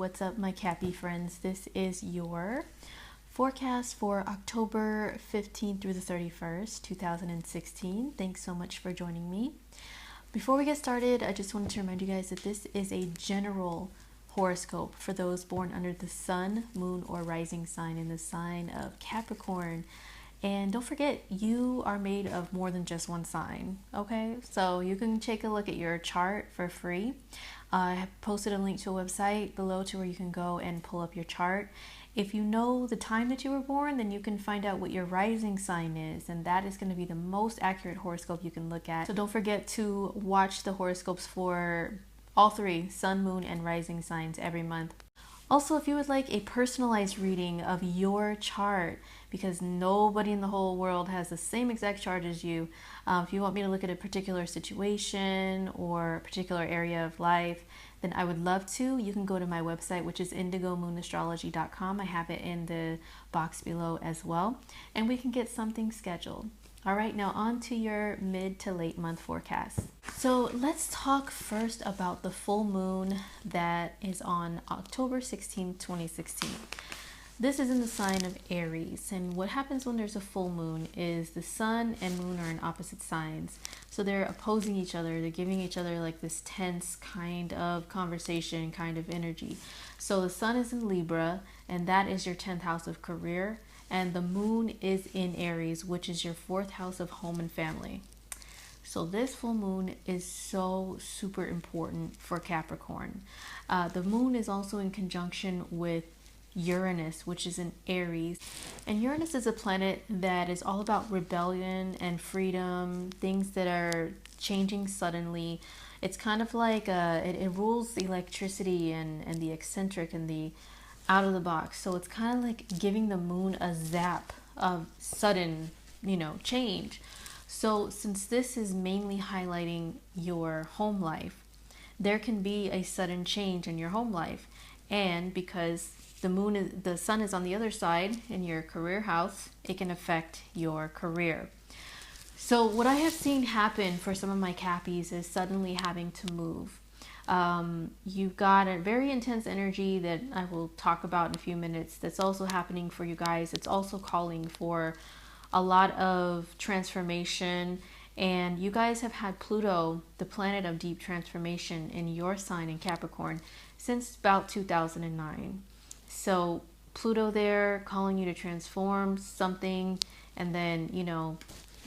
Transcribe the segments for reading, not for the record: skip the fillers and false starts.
what's up, my Cappy friends? This is your forecast for October 15th through the 31st, 2016. Thanks so much for joining me. Before we get started, I just wanted to remind you guys that this is a general horoscope for those born under the sun, moon, or rising sign in the sign of Capricorn. And don't forget, you are made of more than just one sign, okay? So you can take a look at your chart for free. I have posted a link to a website below to where you can go and pull up your chart. If you know the time that you were born, then you can find out what your rising sign is, and that is going to be the most accurate horoscope you can look at. So don't forget to watch the horoscopes for all three, sun, moon, and rising signs every month. Also, if you would like a personalized reading of your chart, because nobody in the whole world has the same exact chart as you, if you want me to look at a particular situation or a particular area of life, then I would love to. You can go to my website, which is indigomoonAstrology.com. I have it in the box below as well, and we can get something scheduled. All right, now on to your mid to late month forecast. So let's talk first about the full moon that is on October 16, 2016. This is in the sign of Aries, and what happens when there's a full moon is the sun and moon are in opposite signs. So they're opposing each other, they're giving each other like this tense kind of conversation, kind of energy. So the sun is in Libra, and that is your 10th house of career. And the moon is in Aries, which is your 4th house of home and family. So this full moon is so super important for Capricorn. The moon is also in conjunction with Uranus, which is in Aries. And Uranus is a planet that is all about rebellion and freedom, things that are changing suddenly. It's kind of like it rules the electricity and the eccentric and the out of the box. So it's kind of like giving the moon a zap of sudden, change. So since this is mainly highlighting your home life, there can be a sudden change in your home life. And because the sun is on the other side in your career house, it can affect your career. So what I have seen happen for some of my Cappies is suddenly having to move. You've got a very intense energy that I will talk about in a few minutes that's also happening for you guys. It's also calling for a lot of transformation, and you guys have had Pluto, the planet of deep transformation, in your sign in Capricorn since about 2009. So Pluto there calling you to transform something, and then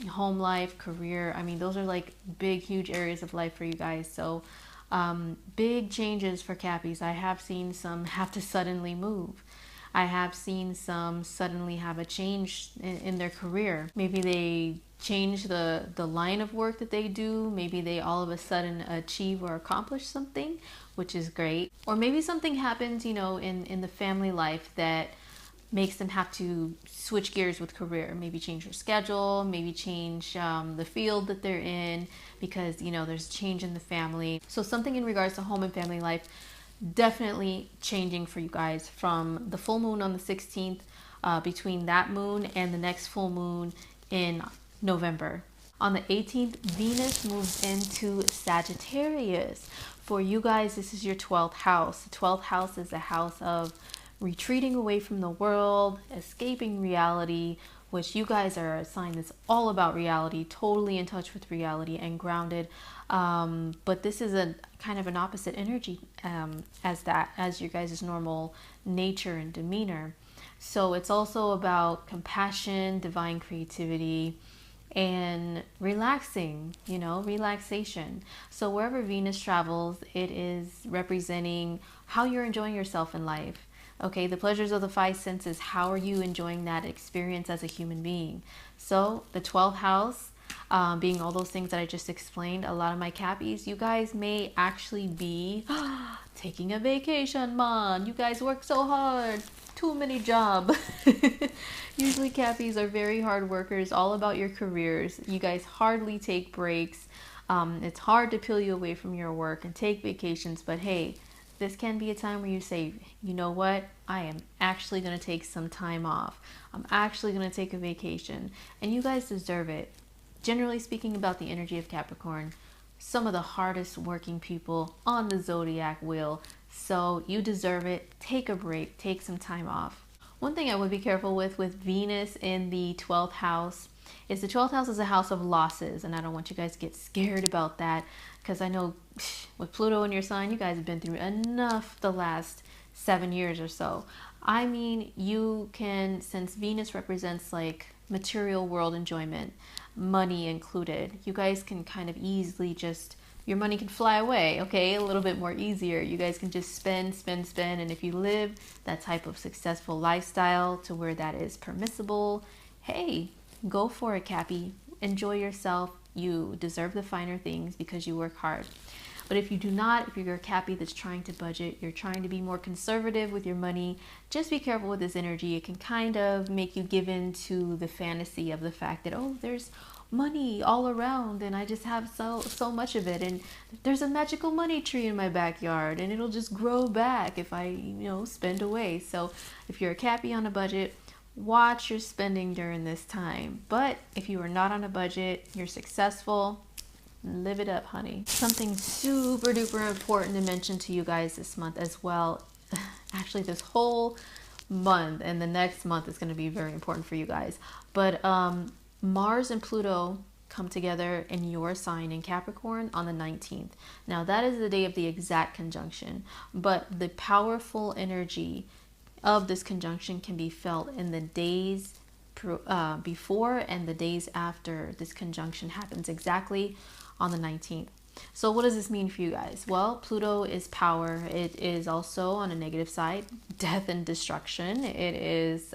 home life, career, I mean those are like big huge areas of life for you guys. So big changes for Cappies. I have seen some have to suddenly move. I have seen some suddenly have a change in their career. Maybe they change the line of work that they do. Maybe they all of a sudden achieve or accomplish something, which is great. Or maybe something happens, in the family life that makes them have to switch gears with career, maybe change their schedule, maybe change the field that they're in because, there's change in the family. So something in regards to home and family life, definitely changing for you guys from the full moon on the 16th, between that moon and the next full moon in November. On the 18th, Venus moves into Sagittarius. For you guys, this is your 12th house. The 12th house is a house of retreating away from the world, escaping reality, which you guys are a sign that's all about reality, totally in touch with reality and grounded. But this is a kind of an opposite energy as your guys' normal nature and demeanor. So it's also about compassion, divine creativity, and relaxation. So wherever Venus travels, it is representing how you're enjoying yourself in life. Okay, the pleasures of the 5 senses, how are you enjoying that experience as a human being? So the 12th house, being all those things that I just explained, a lot of my Cappies, you guys may actually be taking a vacation, man. You guys work so hard. Too many jobs. Usually Cappies are very hard workers, all about your careers. You guys hardly take breaks. It's hard to peel you away from your work and take vacations, but hey, this can be a time where you say, you know what, I am actually going to take some time off. I'm actually going to take a vacation. And you guys deserve it. Generally speaking about the energy of Capricorn, some of the hardest working people on the zodiac wheel. So you deserve it. Take a break, take some time off. One thing I would be careful with Venus in the 12th house is the 12th house is a house of losses. And I don't want you guys to get scared about that, because I know with Pluto in your sign, you guys have been through enough the last 7 years or so. I mean, you can, since Venus represents like material world enjoyment, money included, you guys can kind of easily just, your money can fly away, okay? A little bit more easier. You guys can just spend. And if you live that type of successful lifestyle to where that is permissible, hey, go for it, Cappy. Enjoy yourself. You deserve the finer things because you work hard. But if you do not, if you're a Cappy that's trying to budget, you're trying to be more conservative with your money, just be careful with this energy. It can kind of make you give in to the fantasy of the fact that, oh, there's money all around and I just have so much of it, and there's a magical money tree in my backyard and it'll just grow back if I, spend away. So if you're a Cappy on a budget, watch your spending during this time. But if you are not on a budget, you're successful, live it up, honey. Something super duper important to mention to you guys this month as well. Actually, this whole month and the next month is going to be very important for you guys. But Mars and Pluto come together in your sign in Capricorn on the 19th. Now that is the day of the exact conjunction, but the powerful energy of this conjunction can be felt in the days before and the days after this conjunction happens, exactly on the 19th. So what does this mean for you guys? Well, Pluto is power. It is also, on a negative side, death and destruction. It is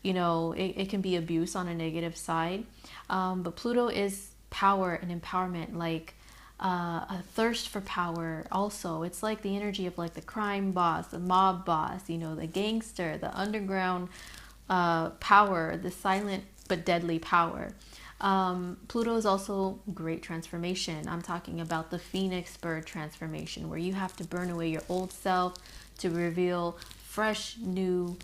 it can be abuse on a negative side. But Pluto is power and empowerment, like a thirst for power. Also, it's like the energy of like the crime boss, the mob boss, the gangster, the underground power, the silent but deadly power. Pluto is also great transformation. I'm talking about the phoenix bird transformation, where you have to burn away your old self to reveal fresh new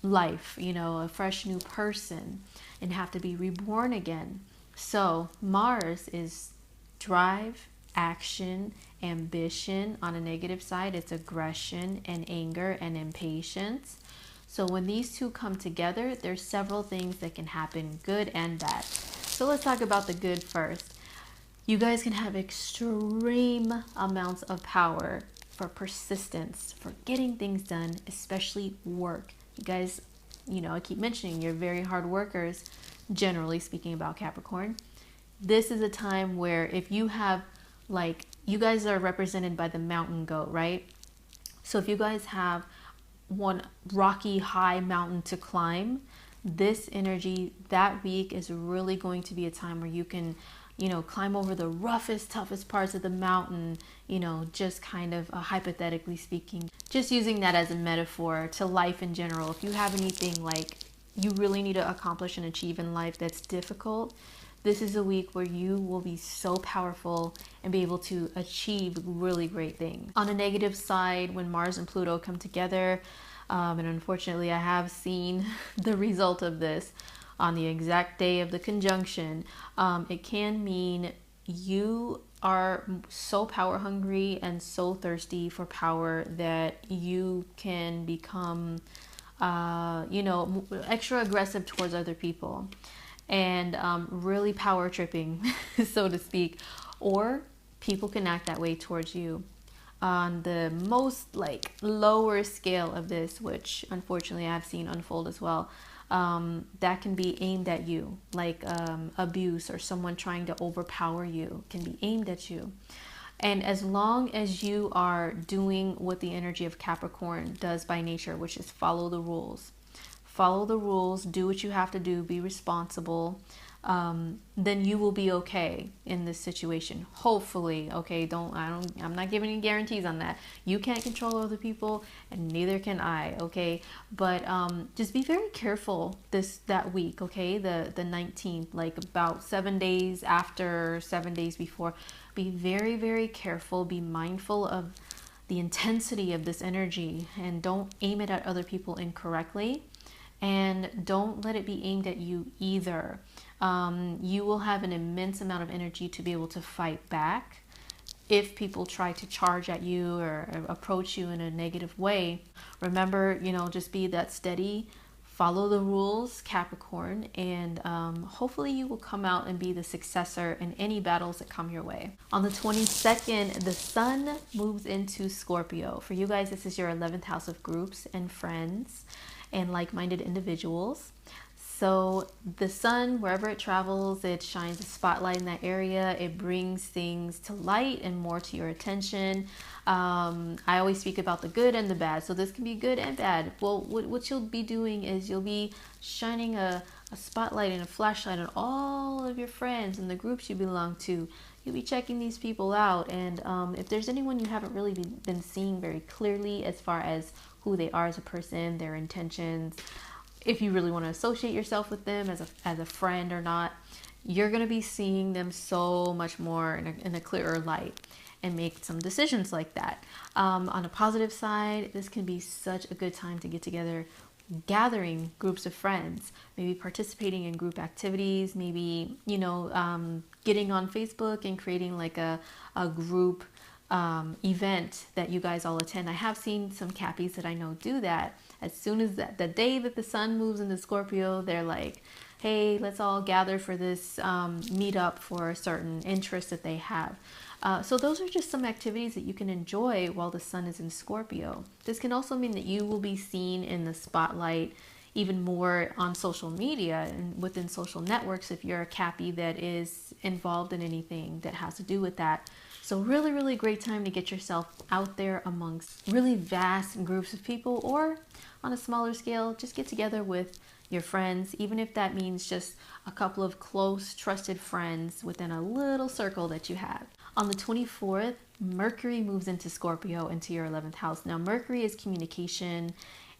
life, a fresh new person, and have to be reborn again. So Mars is drive, action, ambition. On a negative side, it's aggression and anger and impatience. So when these two come together, there's several things that can happen, good and bad. So let's talk about the good first. You guys can have extreme amounts of power for persistence, for getting things done, especially work. You guys, I keep mentioning you're very hard workers, generally speaking about Capricorn. This is a time where if you have, you guys are represented by the mountain goat, right? So if you guys have one rocky high mountain to climb, this energy that week is really going to be a time where you can, climb over the roughest, toughest parts of the mountain, just kind of hypothetically speaking, just using that as a metaphor to life in general. If you have anything like you really need to accomplish and achieve in life that's difficult, this is a week where you will be so powerful and be able to achieve really great things. On a negative side, when Mars and Pluto come together, and unfortunately I have seen the result of this on the exact day of the conjunction, it can mean you are so power hungry and so thirsty for power that you can become, extra aggressive towards other people and really power tripping, so to speak, or people can act that way towards you. On the most lower scale of this, which unfortunately I've seen unfold as well, that can be aimed at you, like abuse or someone trying to overpower you can be aimed at you. And as long as you are doing what the energy of Capricorn does by nature, which is follow the rules, do what you have to do, be responsible, then you will be okay in this situation. Hopefully, okay? I'm not giving any guarantees on that. You can't control other people, and neither can I, okay? But just be very careful that week, okay? The 19th, about 7 days after, 7 days before. Be very, very careful. Be mindful of the intensity of this energy, and don't aim it at other people incorrectly. And don't let it be aimed at you either. You will have an immense amount of energy to be able to fight back if people try to charge at you or approach you in a negative way. Remember, just be that steady, follow the rules, Capricorn, and hopefully you will come out and be the successor in any battles that come your way. On the 22nd, the sun moves into Scorpio. For you guys, this is your 11th house of groups and friends and like-minded individuals. So the sun, wherever it travels, it shines a spotlight in that area. It brings things to light and more to your attention. I always speak about the good and the bad. So this can be good and bad. Well, what you'll be doing is you'll be shining a spotlight and a flashlight on all of your friends and the groups you belong to. You'll be checking these people out. And if there's anyone you haven't really been seeing very clearly as far as who they are as a person, their intentions, if you really want to associate yourself with them as a friend or not, you're going to be seeing them so much more in a clearer light and make some decisions like that. On a positive side, this can be such a good time to get together, gathering groups of friends, maybe participating in group activities, maybe, getting on Facebook and creating like a group event that you guys all attend. I have seen some Cappies that I know do that. As soon as the day that the sun moves into Scorpio, they're like, hey, let's all gather for this meetup for a certain interest that they have. So those are just some activities that you can enjoy while the sun is in Scorpio. This can also mean that you will be seen in the spotlight even more on social media and within social networks if you're a Cappy that is involved in anything that has to do with that. So really, really great time to get yourself out there amongst really vast groups of people, or on a smaller scale, just get together with your friends, even if that means just a couple of close, trusted friends within a little circle that you have. On the 24th, Mercury moves into Scorpio, into your 11th house. Now, Mercury is communication,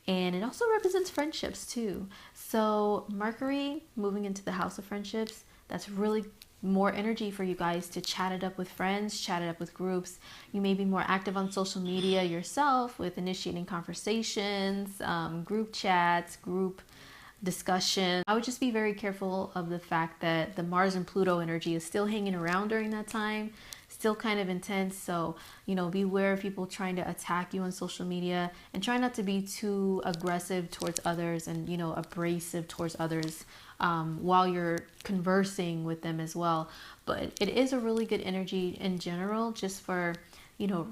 and it also represents friendships too. So Mercury moving into the house of friendships, that's really more energy for you guys to chat it up with friends, chat it up with groups. You may be more active on social media yourself with initiating conversations, group chats, group discussion. I would just be very careful of the fact that the Mars and Pluto energy is still hanging around during that time, still kind of intense. So, beware of people trying to attack you on social media, and try not to be too aggressive towards others and, abrasive towards others while you're conversing with them as well. But it is a really good energy in general, just for,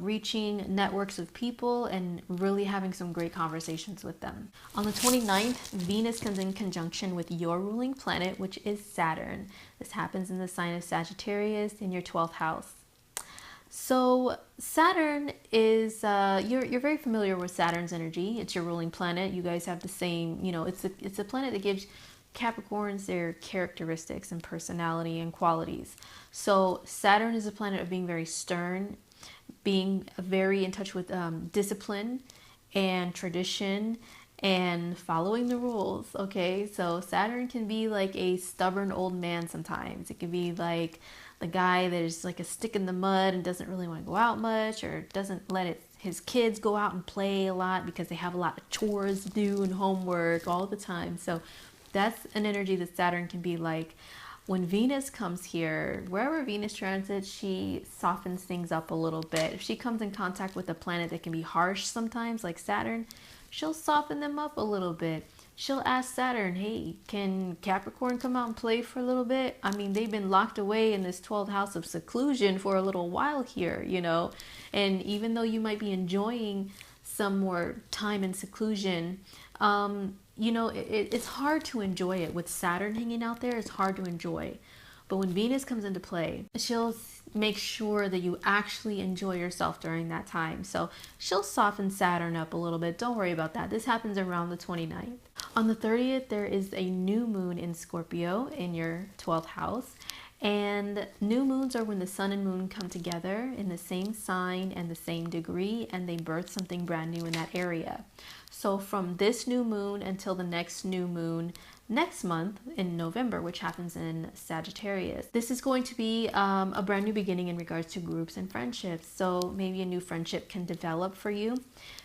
reaching networks of people and really having some great conversations with them. On the 29th, Venus comes in conjunction with your ruling planet, which is Saturn. This happens in the sign of Sagittarius in your 12th house. So Saturn is, you're very familiar with Saturn's energy. It's your ruling planet. You guys have the same, it's a planet that gives Capricorns their characteristics and personality and qualities. So Saturn is a planet of being very stern, being very in touch with discipline and tradition and following the rules. Okay, so Saturn can be like a stubborn old man sometimes. It can be like the guy that is like a stick in the mud and doesn't really want to go out much, or doesn't let his kids go out and play a lot because they have a lot of chores to do and homework all the time. So that's an energy that Saturn can be like. When Venus comes here, wherever Venus transits, she softens things up a little bit. If she comes in contact with a planet that can be harsh sometimes, like Saturn, she'll soften them up a little bit. She'll ask Saturn, hey, can Capricorn come out and play for a little bit? I mean, they've been locked away in this 12th house of seclusion for a little while here, and even though you might be enjoying some more time in seclusion, it's hard to enjoy it. With Saturn hanging out there, it's hard to enjoy. But when Venus comes into play, she'll make sure that you actually enjoy yourself during that time. So she'll soften Saturn up a little bit. Don't worry about that. This happens around the 29th. On the 30th, there is a new moon in Scorpio in your 12th house. And new moons are when the sun and moon come together in the same sign and the same degree, and they birth something brand new in that area. So from this new moon until the next new moon next month in November, which happens in Sagittarius, this is going to be a brand new beginning in regards to groups and friendships. So maybe a new friendship can develop for you.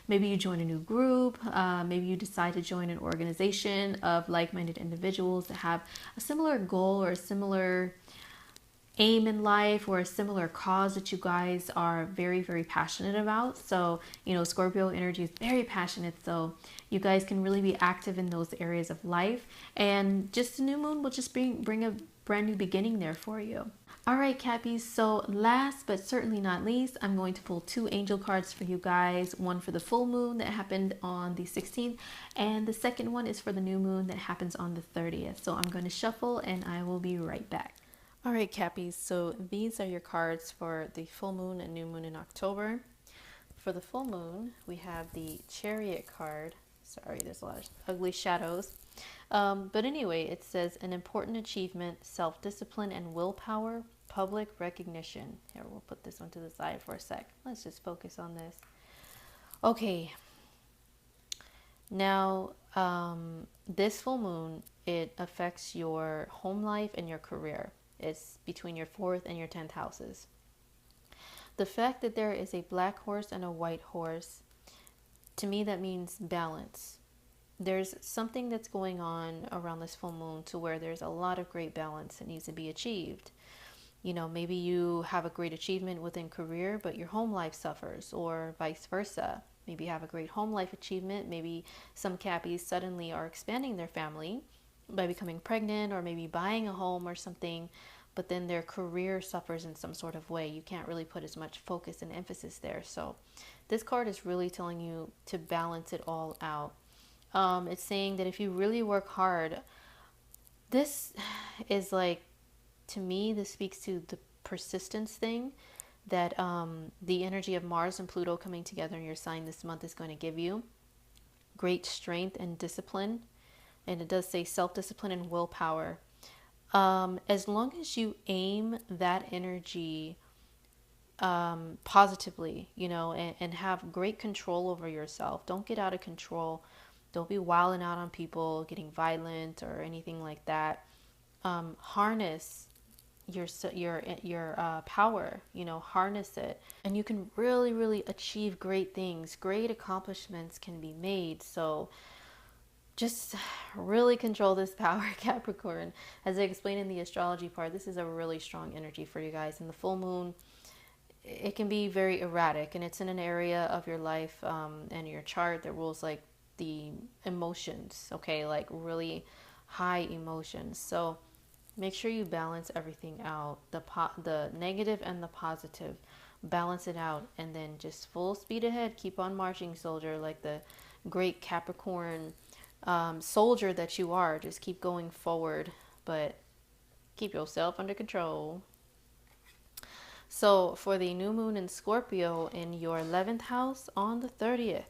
Maybe you join a new group. Maybe you decide to join an organization of like-minded individuals that have a similar goal or a similar aim in life, or a similar cause that you guys are very, very passionate about. So, you know, Scorpio energy is very passionate, so you guys can really be active in those areas of life, and just the new moon will just bring a brand new beginning there for you. All right, Cappies, so last but certainly not least, I'm going to pull 2 angel cards for you guys. One for the full moon that happened on the 16th, and the second one is for the new moon that happens on the 30th. So I'm going to shuffle and I will be right back. All right, Cappies, so these are your cards for the full moon and new moon in October. For the full moon, we have the Chariot card. Sorry, there's a lot of ugly shadows. But anyway, it says an important achievement, self-discipline and willpower, public recognition. Here, we'll put this one to the side for a sec. Let's just focus on this. Okay. Now, this full moon, it affects your home life and your career. It's between your 4th and your 10th houses. The fact that there is a black horse and a white horse, to me that means balance. There's something that's going on around this full moon to where there's a lot of great balance that needs to be achieved. You know, maybe you have a great achievement within career, but your home life suffers, or vice versa. Maybe you have a great home life achievement. Maybe some Cappies suddenly are expanding their family by becoming pregnant, or maybe buying a home or something, but then their career suffers in some sort of way. You can't really put as much focus and emphasis there. So this card is really telling you to balance it all out. It's saying that if you really work hard, this is like, to me, this speaks to the persistence thing that the energy of Mars and Pluto coming together in your sign this month is going to give you. Great strength and discipline. And it does say self-discipline and willpower. As long as you aim that energy positively, you know, and have great control over yourself. Don't get out of control. Don't be wilding out on people, getting violent or anything like that. Harness your power, you know, harness it, and you can really, really achieve great things. Great accomplishments can be made. So just really control this power, Capricorn. As I explained in the astrology part, this is a really strong energy for you guys. And the full moon, it can be very erratic, and it's in an area of your life and your chart that rules like the emotions, okay, like really high emotions. So make sure you balance everything out, the negative and the positive. Balance it out, and then just full speed ahead. Keep on marching, soldier, like the great Capricorn soldier that you are. Just keep going forward, but keep yourself under control. So for the new moon in Scorpio in your 11th house on the 30th,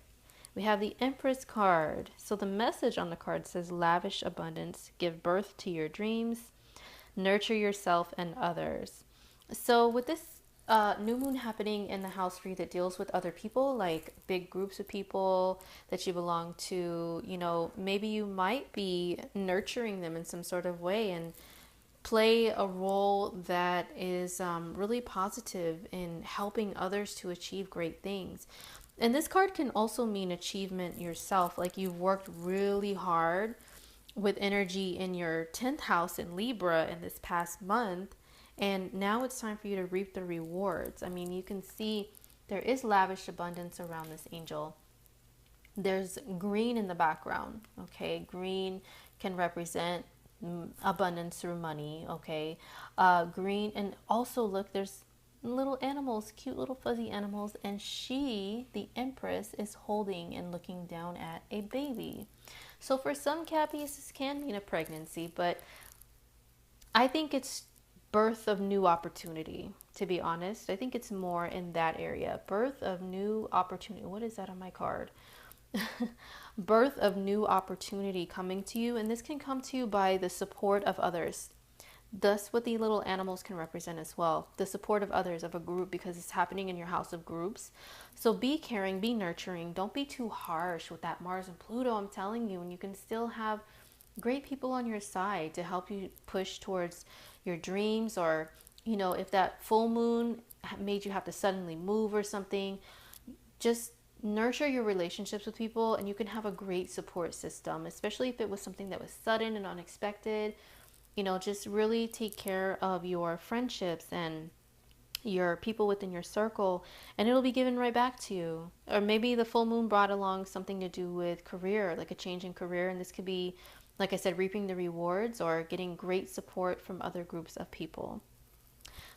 we have the Empress card. So the message on the card says lavish abundance, give birth to your dreams, nurture yourself and others. So with this new moon happening in the house for you that deals with other people, like big groups of people that you belong to, you know, maybe you might be nurturing them in some sort of way and play a role that is really positive in helping others to achieve great things. And this card can also mean achievement yourself, like you've worked really hard with energy in your 10th house in Libra in this past month, and now it's time for you to reap the rewards. I mean, you can see there is lavish abundance around this angel. There's green in the background, okay? Green can represent abundance through money, okay? Green, and also look, there's little animals, cute little fuzzy animals, and she, the Empress, is holding and looking down at a baby. So for some Cappies, this can mean a pregnancy, but I think it's birth of new opportunity, to be honest. I think it's more in that area. Birth of new opportunity. What is that on my card? Birth of new opportunity coming to you, and this can come to you by the support of others. Thus, what the little animals can represent as well, the support of others, of a group, because it's happening in your house of groups. So be caring, be nurturing. Don't be too harsh with that Mars and Pluto, I'm telling you. And you can still have great people on your side to help you push towards your dreams. Or, you know, if that full moon made you have to suddenly move or something, just nurture your relationships with people, and you can have a great support system, especially if it was something that was sudden and unexpected. You know, just really take care of your friendships and your people within your circle, and it'll be given right back to you. Or maybe the full moon brought along something to do with career, like a change in career, and this could be, like I said, reaping the rewards or getting great support from other groups of people.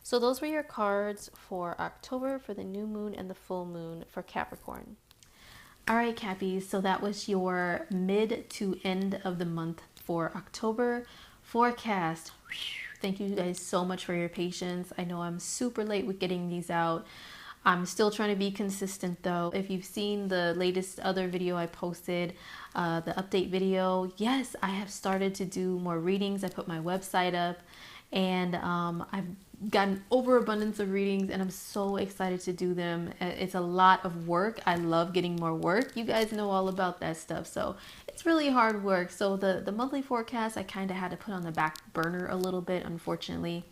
So those were your cards for October, for the new moon and the full moon for Capricorn. All right, Cappies, so that was your mid to end of the month for October forecast. Thank you guys so much for your patience. I know I'm super late with getting these out. I'm still trying to be consistent though. If you've seen the latest other video I posted, the update video, yes, I have started to do more readings. I put my website up, and I've gotten overabundance of readings, and I'm so excited to do them. It's a lot of work. I love getting more work. You guys know all about that stuff, so it's really hard work. So the monthly forecast I kind of had to put on the back burner a little bit, unfortunately.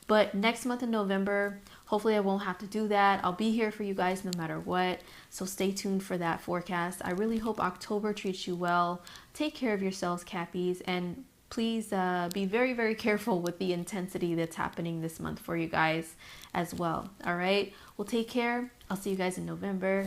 But next month in November, hopefully I won't have to do that. I'll be here for you guys no matter what. So stay tuned for that forecast. I really hope October treats you well. Take care of yourselves, Cappies, and please be very, very careful with the intensity that's happening this month for you guys as well. All right. Well, take care. I'll see you guys in November.